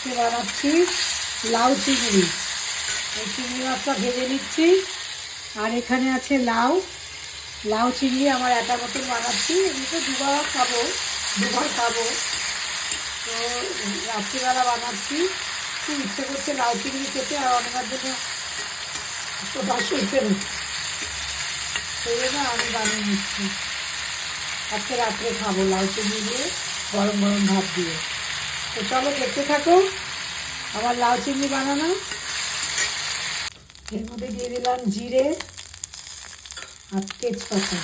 আজকে বানাচ্ছি লাউ চিংড়ি। এই চিংড়ি মাছটা ভেজে নিচ্ছি। আর এখানে আছে লাউ। লাউ চিংড়ি আমার একা মতন বানাচ্ছি। এমনিতে দুবার খাবো। তো রাত্রিবেলা বানাচ্ছি। খুব ইচ্ছে করছে লাউ চিংড়ি খেতে, আর অনেকের জন্য তো বাসুইতে নেই, সেই জন্য আমি বানিয়ে নিচ্ছি। আজকে রাত্রে খাবো লাউ চিংড়ি দিয়ে, গরম গরম ভাত দিয়ে। তো চলো দেখতে থাকো আমার লাউ চিংড়ি বানানো। এর মধ্যে দিয়ে দিলাম জিরে আর তেজপাতা।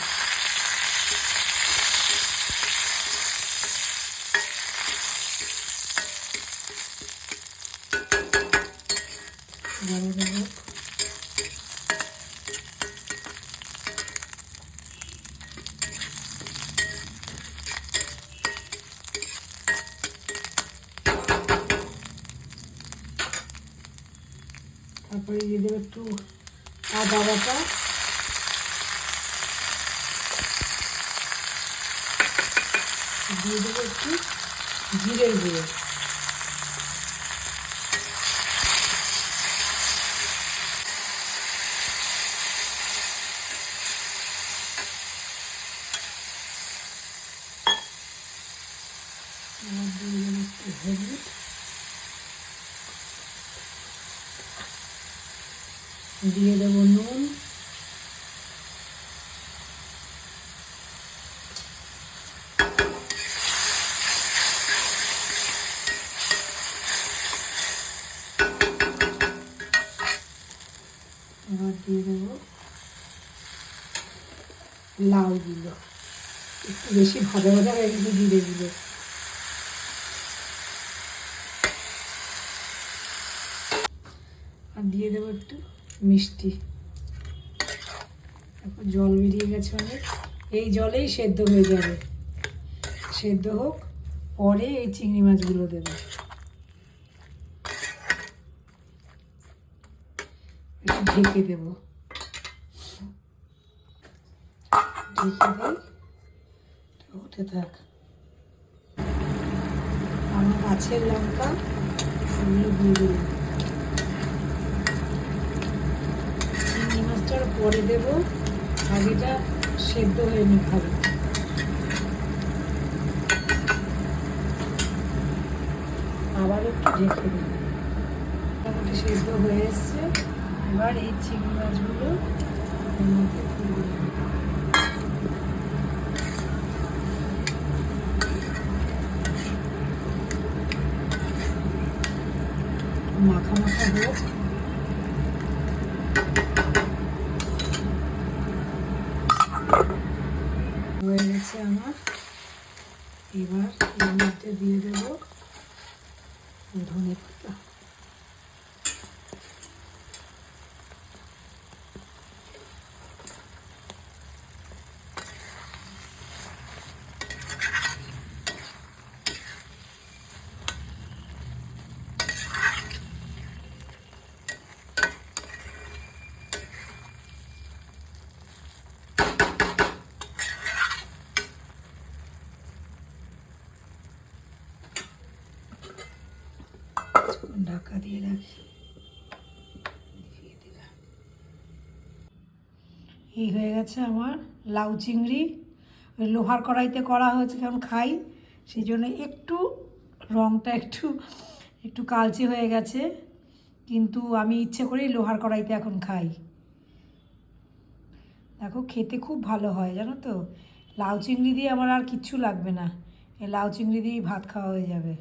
তারপরে দিয়ে দেবো একটু আদা বাটা, দিয়ে দেবো একটু জিরের গুঁড়ো, দিয়ে দেবো একটু হলুদ, দিয়ে দেবো নুন, এবার দিয়ে দেবো লাউগুলো। একটু বেশি ভাজা ভাজা হয়ে গেছে জিরেগুলো। আর দিয়ে দেবো একটু মিষ্টি। তারপর জল বেরিয়ে গেছে অনেক, এই জলেই সেদ্ধ হয়ে যাবে। সেদ্ধ হোক, পরে এই চিংড়ি মাছগুলো দেবো। একটু ঢেকে দেবো, ঢেকে দিই, হতে থাক। আমার গাছের লঙ্কা এগুলো দিয়ে দিলাম। চিংড়ি মাছটার পরে দেবো, আগেটা সেদ্ধ হয়নি ভালো। আবার একটু ঢেকে দেবো। মোটামুটি সেদ্ধ হয়ে এসছে। এবার এই চিংড়ি মাছগুলো এর মধ্যে দিয়ে দেবো। মাখা মাখা হোক। হয়ে গেছে আমার। এবার এর মধ্যে দিয়ে দেবো ধনে পাতা। ঢাকা দিয়ে রাখি। এই হয়ে গেছে আমার লাউ চিংড়ি। ওই লোহার কড়াইতে করা হয়েছে, কারণ খাই সেই জন্য একটু রঙটা একটু একটু কালচে হয়ে গেছে, কিন্তু আমি ইচ্ছে করেই লোহার কড়াইতে এখন খাই। দেখো খেতে খুব ভালো হয় জানো তো। লাউ চিংড়ি দিয়ে আমার আর কিচ্ছু লাগবে না, এই লাউ চিংড়ি দিয়েই ভাত খাওয়া হয়ে যাবে।